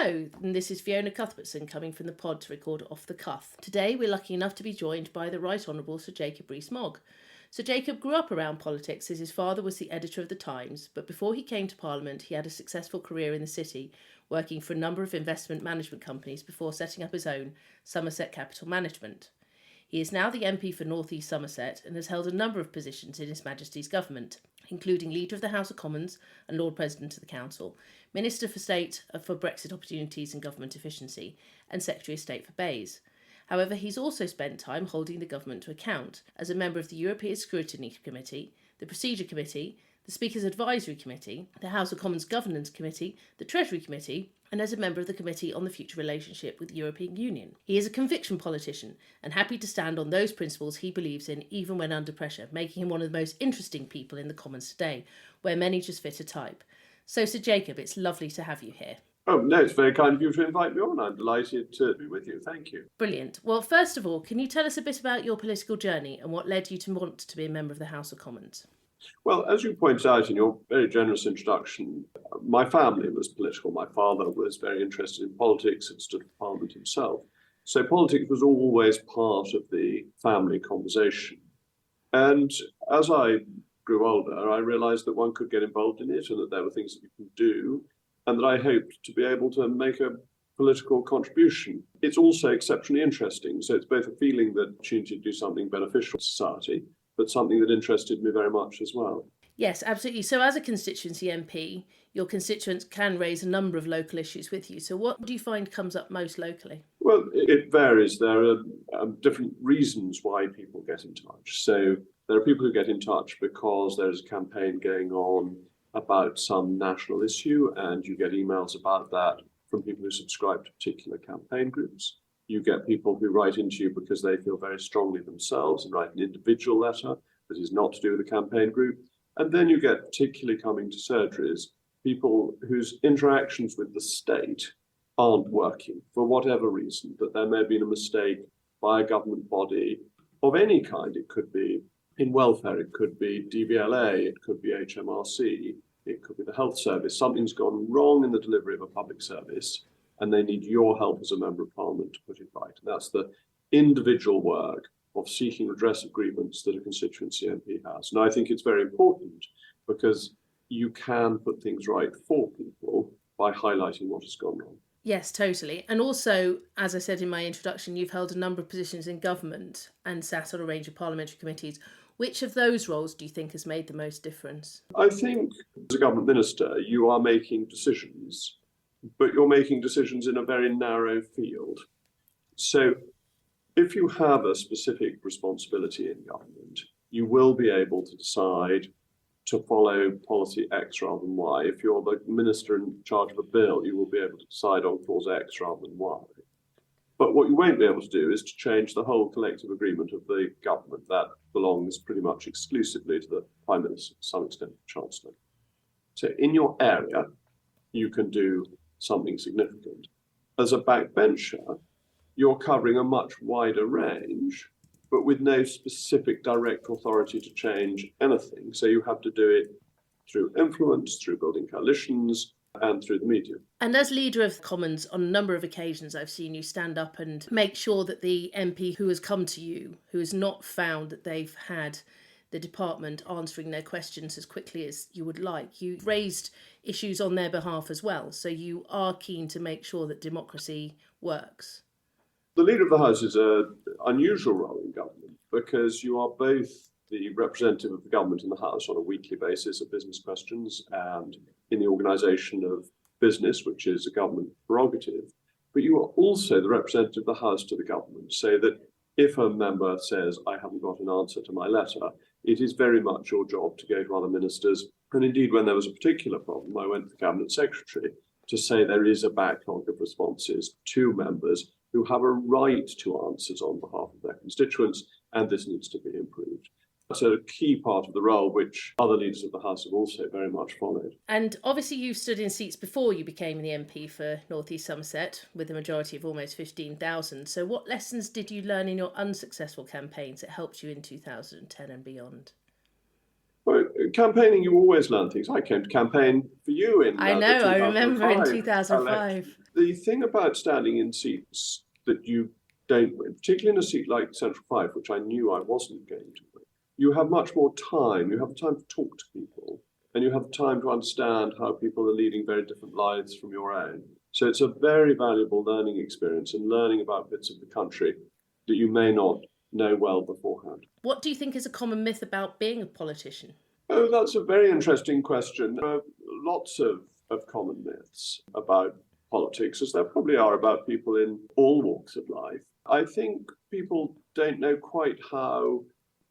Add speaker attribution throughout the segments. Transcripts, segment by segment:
Speaker 1: Hello, and this is Fiona Cuthbertson coming from the pod to record Off the Cuff. Today we're lucky enough to be joined by the Right Honourable Sir Jacob Rees Mogg. Sir Jacob grew up around politics as his father was the editor of the Times, but before he came to Parliament he had a successful career in the city, working for a number of investment management companies before setting up his own, Somerset Capital Management. He is now the MP for North East Somerset and has held a number of positions in His Majesty's government, including Leader of the House of Commons and Lord President of the Council, Minister for State for Brexit Opportunities and Government Efficiency, and Secretary of State for BEIS. However, he's also spent time holding the government to account as a member of the European Scrutiny Committee, the Procedure Committee, the Speaker's Advisory Committee, the House of Commons Governance Committee, the Treasury Committee, and as a member of the Committee on the Future Relationship with the European Union. He is a conviction politician and happy to stand on those principles he believes in even when under pressure, making him one of the most interesting people in the Commons today, where many just fit a type. So, Sir Jacob, it's lovely to have you here.
Speaker 2: Oh, no, it's very kind of you to invite me on. I'm delighted to be with you. Thank you.
Speaker 1: Brilliant. Well, first of all, can you tell us a bit about your political journey and what led you to want to be a member of the House of Commons?
Speaker 2: Well, as you point out in your very generous introduction, my family was political. My father was very interested in politics and stood for Parliament himself. So politics was always part of the family conversation. And as I grew older, I realised that one could get involved in it and that there were things that you can do, and that I hoped to be able to make a political contribution. It's also exceptionally interesting. So it's both a feeling that opportunity to do something beneficial to society, but something that interested me very much as well.
Speaker 1: Yes, absolutely. So as a constituency MP, your constituents can raise a number of local issues with you. So what do you find comes up most locally?
Speaker 2: Well, it varies. There are different reasons why people get in touch. So there are people who get in touch because there's a campaign going on about some national issue, and you get emails about that from people who subscribe to particular campaign groups. You get people who write into you because they feel very strongly themselves and write an individual letter that is not to do with the campaign group. And then you get, particularly coming to surgeries, people whose interactions with the state aren't working for whatever reason, that there may have been a mistake by a government body of any kind. It could be in welfare, it could be DVLA, it could be HMRC, it could be the health service. Something's gone wrong in the delivery of a public service, and they need your help as a member of Parliament to put it right. And that's the individual work of seeking redress of grievance that a constituency MP has. And I think it's very important because you can put things right for people by highlighting what has gone wrong.
Speaker 1: Yes, totally. And also, as I said in my introduction, you've held a number of positions in government and sat on a range of parliamentary committees. Which of those roles do you think has made the most difference?
Speaker 2: I think as a government minister, you are making decisions, but you're making decisions in a very narrow field. So if you have a specific responsibility in government, you will be able to decide to follow policy X rather than Y. If you're the minister in charge of a bill, you will be able to decide on clause X rather than Y. But what you won't be able to do is to change the whole collective agreement of the government. That belongs pretty much exclusively to the Prime Minister, to some extent the Chancellor. So in your area, you can do something significant. As a backbencher, you're covering a much wider range, but with no specific direct authority to change anything. So you have to do it through influence, through building coalitions, and through the media.
Speaker 1: And as Leader of the Commons, on a number of occasions I've seen you stand up and make sure that the MP who has come to you, who has not found that they've had the department answering their questions as quickly as you would like, you've raised issues on their behalf as well. So you are keen to make sure that democracy works.
Speaker 2: The Leader of the House is an unusual role in government because you are both the representative of the government in the House on a weekly basis of business questions and in the organisation of business, which is a government prerogative, but you are also the representative of the House to the government, so that if a member says, I haven't got an answer to my letter, it is very much your job to go to other ministers. And indeed, when there was a particular problem, I went to the Cabinet Secretary to say there is a backlog of responses to members who have a right to answers on behalf of their constituents, and this needs to be improved. That's a key part of the role which other leaders of the House have also very much followed.
Speaker 1: And obviously you stood in seats before you became the MP for North East Somerset with a majority of almost 15,000. So what lessons did you learn in your unsuccessful campaigns that helped you in 2010 and beyond?
Speaker 2: Well, campaigning, you always learn things. I came to campaign for you in
Speaker 1: I
Speaker 2: the
Speaker 1: know, I remember in
Speaker 2: 2005
Speaker 1: 2005.
Speaker 2: election. The thing about standing in seats that you don't win, particularly in a seat like Central 5, which I knew I wasn't going to win, you have much more time. You have time to talk to people, and you have time to understand how people are leading very different lives from your own. So it's a very valuable learning experience and learning about bits of the country that you may not know well beforehand.
Speaker 1: What do you think is a common myth about being a politician?
Speaker 2: Oh, that's a very interesting question. There are lots of common myths about politics, as there probably are about people in all walks of life. I think people don't know quite how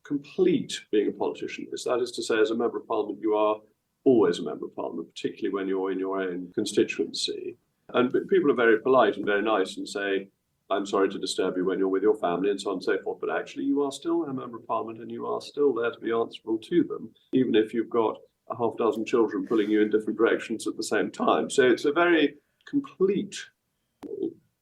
Speaker 2: complete being a politician is. That is to say, as a member of parliament, you are always a member of parliament, particularly when you're in your own constituency. And people are very polite and very nice and say, I'm sorry to disturb you when you're with your family and so on and so forth. But actually, you are still a member of parliament and you are still there to be answerable to them, even if you've got a half dozen children pulling you in different directions at the same time. So it's a very complete.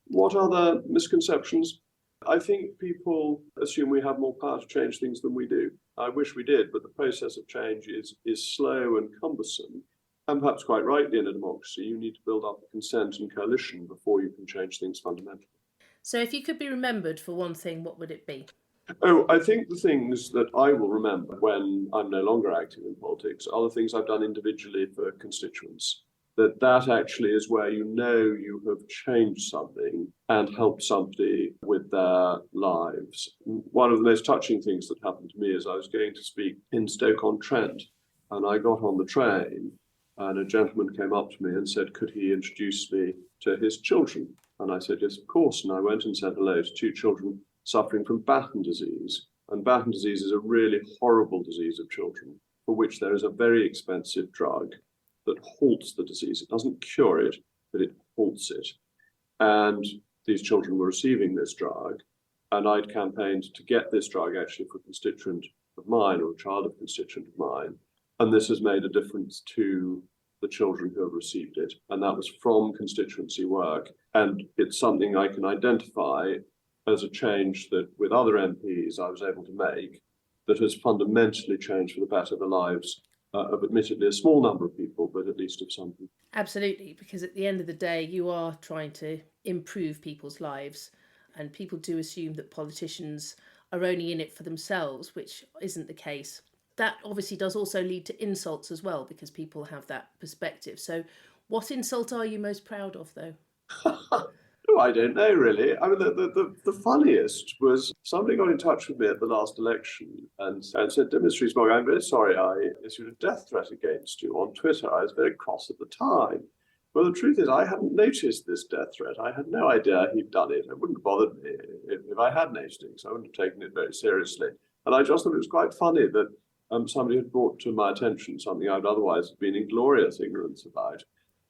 Speaker 2: What other misconceptions? I think people assume we have more power to change things than we do. I wish we did, but the process of change is slow and cumbersome. And perhaps quite rightly in a democracy, you need to build up a consent and coalition before you can change things fundamentally.
Speaker 1: So if you could be remembered for one thing, what would it be?
Speaker 2: Oh, I think the things that I will remember when I'm no longer active in politics are the things I've done individually for constituents. That actually is where you know you have changed something and helped somebody with their lives. One of the most touching things that happened to me is I was going to speak in Stoke-on-Trent, and I got on the train and a gentleman came up to me and said, could he introduce me to his children? And I said, yes, of course. And I went and said hello to two children suffering from Batten disease. And Batten disease is a really horrible disease of children for which there is a very expensive drug that halts the disease. It doesn't cure it, but it halts it. And these children were receiving this drug. And I'd campaigned to get this drug actually for a constituent of mine or a child of a constituent of mine. And this has made a difference to the children who have received it. And that was from constituency work. And it's something I can identify as a change that with other MPs I was able to make that has fundamentally changed for the better the lives of admittedly a small number of people, but at least of some people.
Speaker 1: Absolutely, because at the end of the day, you are trying to improve people's lives. And people do assume that politicians are only in it for themselves, which isn't the case. That obviously does also lead to insults as well, because people have that perspective. So what insult are you most proud of, though?
Speaker 2: Oh, I don't know, really. I mean, the funniest was somebody got in touch with me at the last election and said, Dear Mr. Rees-Mogg, I'm very sorry I issued a death threat against you on Twitter. I was very cross at the time. Well, the truth is, I hadn't noticed this death threat. I had no idea he'd done it. It wouldn't have bothered me if I had noticed it, so I wouldn't have taken it very seriously. And I just thought it was quite funny that somebody had brought to my attention something I'd otherwise been in glorious ignorance about.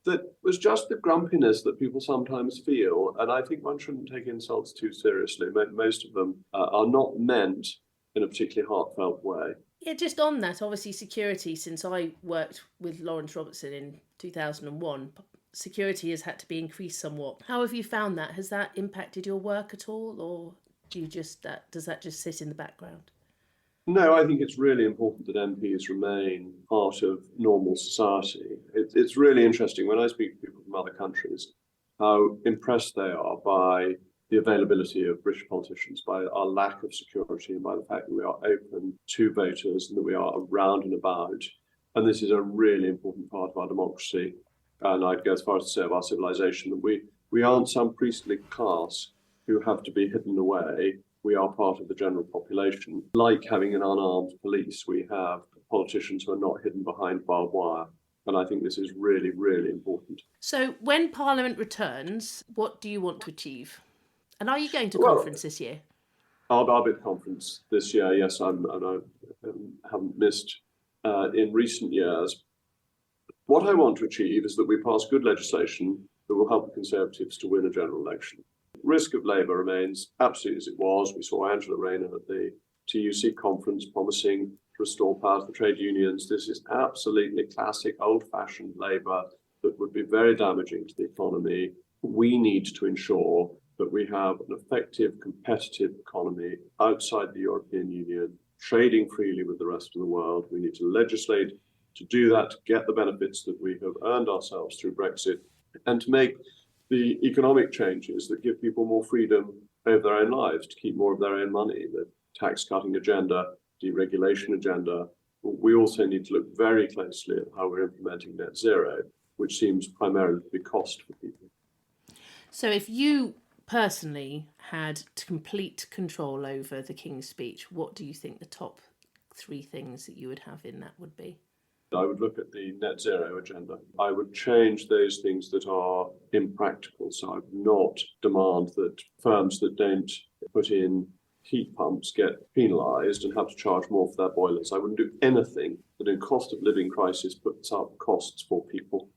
Speaker 2: That was just the grumpiness that people sometimes feel. And I think one shouldn't take insults too seriously. Most of them are not meant in a particularly heartfelt way.
Speaker 1: Yeah, just on that, obviously security, since I worked with Lawrence Robertson in 2001, security has had to be increased somewhat. How have you found that? Has that impacted your work at all? Or does that just sit in the background?
Speaker 2: No, I think it's really important that MPs remain part of normal society. It's really interesting when I speak to people from other countries, how impressed they are by the availability of British politicians, by our lack of security and by the fact that we are open to voters and that we are around and about. And this is a really important part of our democracy. And I'd go as far as to say of our civilization that we aren't some priestly class who have to be hidden away. We are part of the general population. Like having an unarmed police, we have politicians who are not hidden behind barbed wire. And I think this is really, really important.
Speaker 1: So when Parliament returns, what do you want to achieve? And are you going to conference this year?
Speaker 2: I'll be at the conference this year, yes. I haven't missed in recent years. What I want to achieve is that we pass good legislation that will help the Conservatives to win a general election. Risk of Labour remains absolutely as it was. We saw Angela Rayner at the TUC conference promising to restore power to the trade unions. This is absolutely classic, old-fashioned Labour that would be very damaging to the economy. We need to ensure that we have an effective, competitive economy outside the European Union, trading freely with the rest of the world. We need to legislate to do that, to get the benefits that we have earned ourselves through Brexit, and to make the economic changes that give people more freedom over their own lives, to keep more of their own money, the tax cutting agenda, deregulation agenda. We also need to look very closely at how we're implementing net zero, which seems primarily to be cost for people.
Speaker 1: So if you personally had complete control over the King's Speech, what do you think the top 3 things that you would have in that would be?
Speaker 2: I would look at the net zero agenda. I would change those things that are impractical. So I would not demand that firms that don't put in heat pumps get penalised and have to charge more for their boilers. I wouldn't do anything that in cost of living crisis puts up costs for people.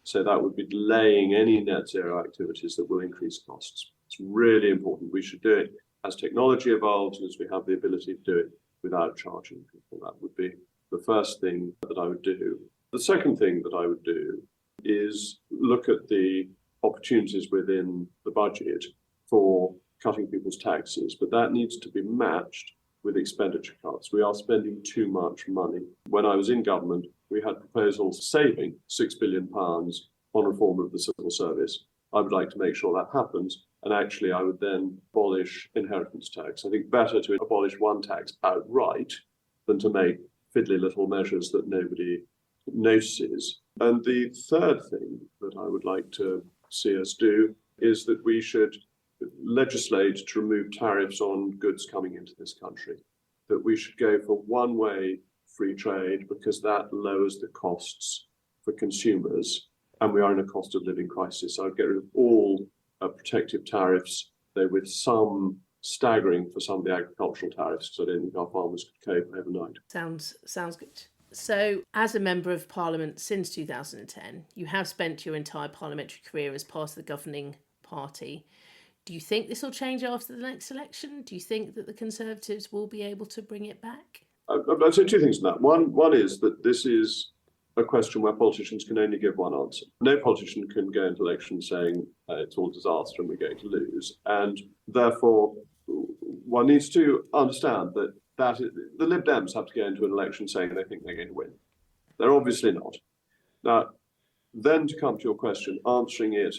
Speaker 2: So that would be delaying any net zero activities that will increase costs. It's really important. We should do it as technology evolves and as we have the ability to do it without charging people. That would be the first thing that I would do. The second thing that I would do is look at the opportunities within the budget for cutting people's taxes, but that needs to be matched with expenditure cuts. We are spending too much money. When I was in government, we had proposals saving £6 billion on reform of the civil service. I would like to make sure that happens. And actually, I would then abolish inheritance tax. I think better to abolish one tax outright than to make fiddly little measures that nobody notices. And the third thing that I would like to see us do is that we should legislate to remove tariffs on goods coming into this country, that we should go for one-way free trade because that lowers the costs for consumers, and we are in a cost of living crisis. So I'd get rid of all protective tariffs, though with some staggering for some of the agricultural tariffs, because I don't think our farmers could cope overnight.
Speaker 1: Sounds good. So, as a Member of Parliament since 2010, you have spent your entire parliamentary career as part of the governing party. Do you think this will change after the next election? Do you think that the Conservatives will be able to bring it back?
Speaker 2: I'd say 2 things on that. One is that this is a question where politicians can only give one answer. No politician can go into election saying it's all disaster and we're going to lose. And therefore, one needs to understand that the Lib Dems have to go into an election saying they think they're going to win. They're obviously not. Now, then to come to your question, answering it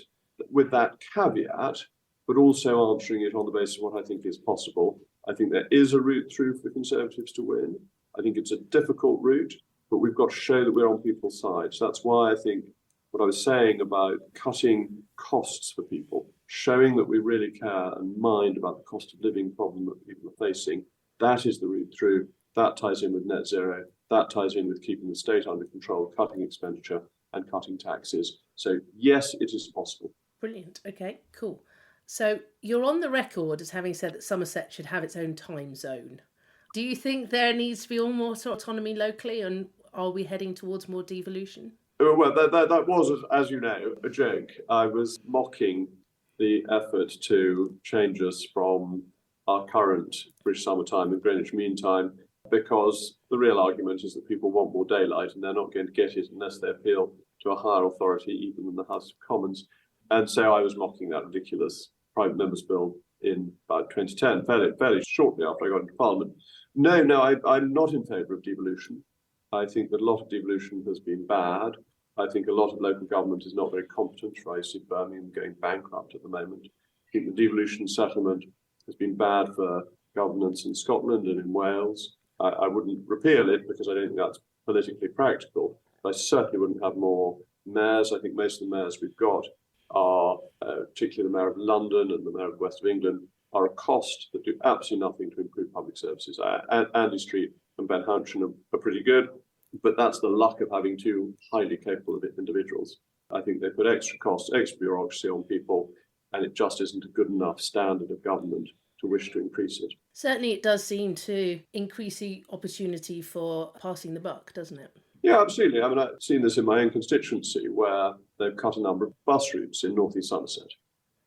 Speaker 2: with that caveat, but also answering it on the basis of what I think is possible. I think there is a route through for the Conservatives to win. I think it's a difficult route, but we've got to show that we're on people's side. So that's why I think what I was saying about cutting costs for people, showing that we really care and mind about the cost of living problem that people are facing, that is the route through. That ties in with net zero. That ties in with keeping the state under control, cutting expenditure and cutting taxes. So yes, it is possible.
Speaker 1: Brilliant. Okay, cool. So you're on the record as having said that Somerset should have its own time zone. Do you think there needs to be more autonomy locally, and are we heading towards more devolution?
Speaker 2: Well, that was, as you know, a joke. I was mocking the effort to change us from our current British summertime and Greenwich Mean Time, because the real argument is that people want more daylight and they're not going to get it unless they appeal to a higher authority, even than the House of Commons. And so I was mocking that ridiculous private members bill in about 2010, fairly shortly after I got into Parliament. No, I'm not in favour of devolution. I think that a lot of devolution has been bad. I think a lot of local government is not very competent. I see Birmingham going bankrupt at the moment. I think the devolution settlement has been bad for governance in Scotland and in Wales. I wouldn't repeal it because I don't think that's politically practical. But I certainly wouldn't have more mayors. I think most of the mayors we've got are, particularly the Mayor of London and the Mayor of the West of England, are a cost that do absolutely nothing to improve public services. Andy Street and Ben Hampton are pretty good, but that's the luck of having two highly capable individuals. I think they put extra costs, extra bureaucracy on people, and it just isn't a good enough standard of government to wish to increase it.
Speaker 1: Certainly it does seem to increase the opportunity for passing the buck, doesn't it?
Speaker 2: Yeah, absolutely. I mean, I've seen this in my own constituency where they've cut a number of bus routes in North East Somerset.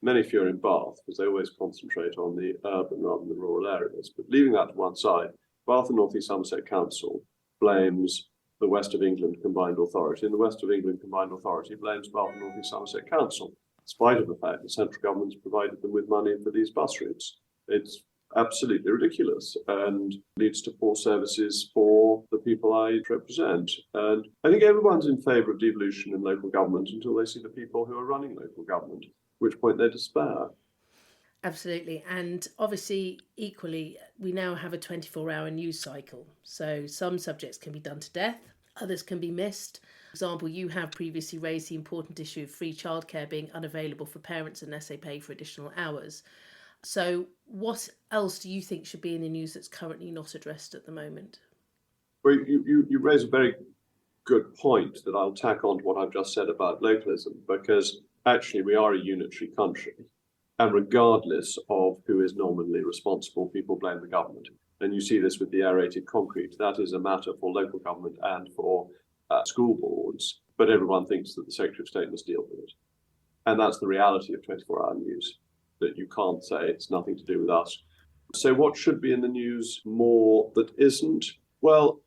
Speaker 2: Many fewer in Bath, because they always concentrate on the urban rather than the rural areas. But leaving that to one side, Bath and North East Somerset Council blames the West of England Combined Authority, and the West of England Combined Authority blames Bath and North East Somerset Council, in spite of the fact that central government's provided them with money for these bus routes. It's absolutely ridiculous and leads to poor services for the people I represent. And I think everyone's in favour of devolution in local government until they see the people who are running local government, at which point they despair.
Speaker 1: Absolutely. And obviously, equally, we now have a 24-hour news cycle. So some subjects can be done to death, others can be missed. For example, you have previously raised the important issue of free childcare being unavailable for parents unless they pay for additional hours. So what else do you think should be in the news that's currently not addressed at the moment?
Speaker 2: Well, you raise a very good point that I'll tack on to what I've just said about localism, because actually we are a unitary country. And regardless of who is nominally responsible, people blame the government. And you see this with the aerated concrete. That is a matter for local government and for school boards, but everyone thinks that the Secretary of State must deal with it. And that's the reality of 24-hour news, that you can't say it's nothing to do with us. So what should be in the news more that isn't? Well,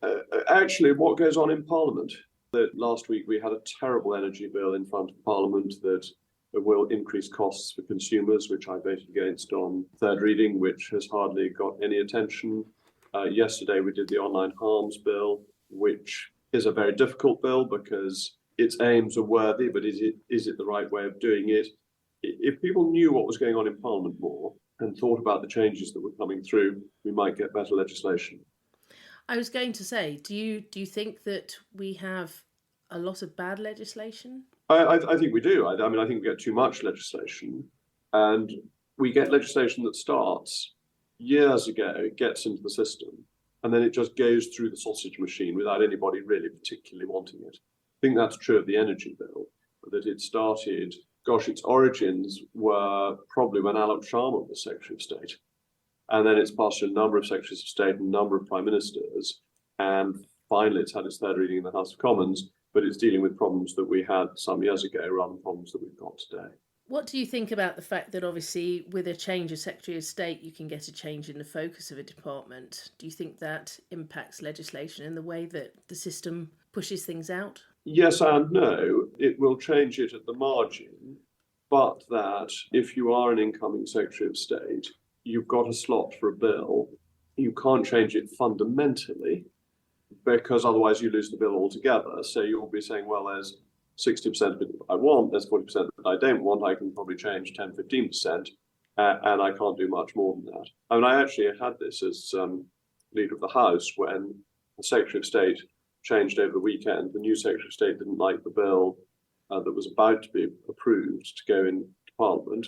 Speaker 2: actually, what goes on in Parliament? That last week we had a terrible energy bill in front of Parliament that will increase costs for consumers, which I voted against on third reading, which has hardly got any attention. Yesterday we did the online harms bill, which is a very difficult bill because its aims are worthy, but is it the right way of doing it? If people knew what was going on in Parliament more and thought about the changes that were coming through, we might get better legislation.
Speaker 1: I was going to say, do you think that we have a lot of bad legislation?
Speaker 2: I think we do. I mean, I think we get too much legislation, and we get legislation that starts years ago, it gets into the system, and then it just goes through the sausage machine without anybody really particularly wanting it. I think that's true of the energy bill, that it started, its origins were probably when Alok Sharma was Secretary of State. And then it's passed through a number of Secretaries of State and a number of Prime Ministers, and finally it's had its third reading in the House of Commons, but it's dealing with problems that we had some years ago rather than problems that we've got today.
Speaker 1: What do you think about the fact that obviously with a change of Secretary of State, you can get a change in the focus of a department? Do you think that impacts legislation in the way that the system pushes things out?
Speaker 2: Yes and no. It will change it at the margin, but that if you are an incoming Secretary of State, you've got a slot for a bill, you can't change it fundamentally, because otherwise you lose the bill altogether. So you'll be saying, well, there's 60% of it I want, there's 40% that I don't want, I can probably change 10, 15%, and I can't do much more than that. I mean, I actually had this as Leader of the House when the Secretary of State changed over the weekend. The new Secretary of State didn't like the bill that was about to be approved to go into Parliament,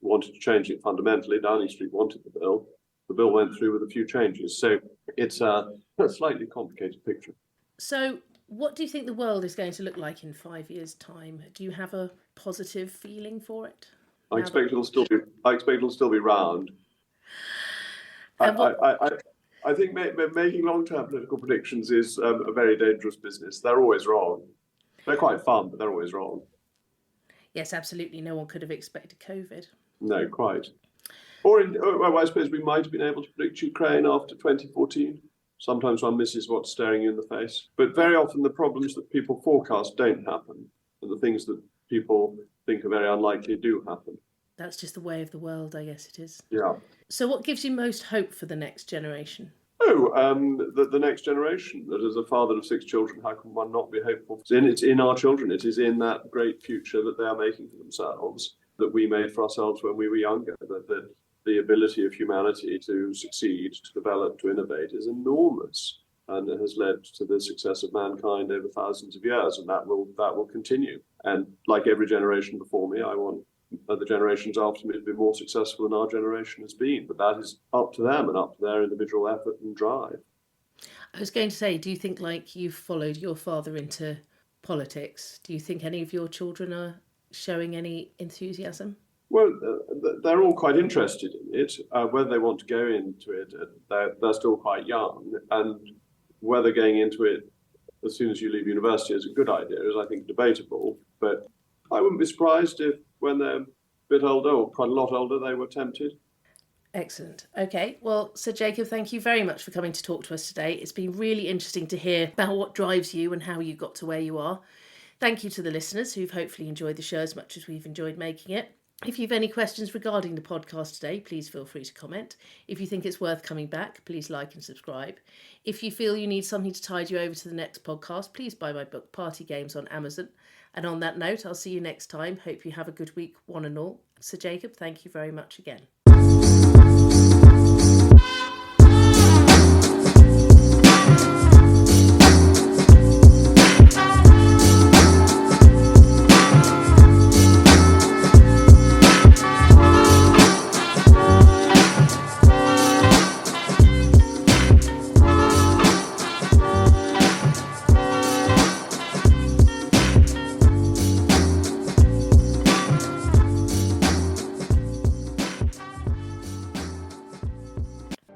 Speaker 2: wanted to change it fundamentally. Downing Street wanted the bill. The bill went through with a few changes. So it's a slightly complicated picture.
Speaker 1: So what do you think the world is going to look like in 5 years' time? Do you have a positive feeling for it?
Speaker 2: I expect it'll still be round. I think making long-term political predictions is a very dangerous business. They're always wrong. They're quite fun, but they're always wrong.
Speaker 1: Yes, absolutely. No one could have expected COVID.
Speaker 2: No, quite. Or I suppose we might have been able to predict Ukraine after 2014. Sometimes one misses what's staring you in the face. But very often the problems that people forecast don't happen. And the things that people think are very unlikely do happen.
Speaker 1: That's just the way of the world, I guess it is.
Speaker 2: Yeah.
Speaker 1: So what gives you most hope for the next generation?
Speaker 2: The next generation. That as a father of 6 children, how can one not be hopeful? It's in our children. It is in that great future that they are making for themselves, that we made for ourselves when we were younger, that the ability of humanity to succeed, to develop, to innovate is enormous, and it has led to the success of mankind over thousands of years, and that will continue. And like every generation before me, I want the generations after me to be more successful than our generation has been, but that is up to them and up to their individual effort and drive.
Speaker 1: I was going to say, do you think, like you've followed your father into politics, do you think any of your children are showing any enthusiasm?
Speaker 2: Well, they're all quite interested in it. Whether they want to go into it, they're still quite young, and whether going into it as soon as you leave university is a good idea is, I think, debatable. But I wouldn't be surprised if, when they're a bit older, or quite a lot older, they were tempted.
Speaker 1: Excellent. Okay. Well, Sir Jacob, thank you very much for coming to talk to us today. It's been really interesting to hear about what drives you and how you got to where you are. Thank you to the listeners who've hopefully enjoyed the show as much as we've enjoyed making it. If you've any questions regarding the podcast today, please feel free to comment. If you think it's worth coming back, please like and subscribe. If you feel you need something to tide you over to the next podcast, please buy my book Party Games on Amazon. And on that note, I'll see you next time. Hope you have a good week, one and all. Sir Jacob, thank you very much again.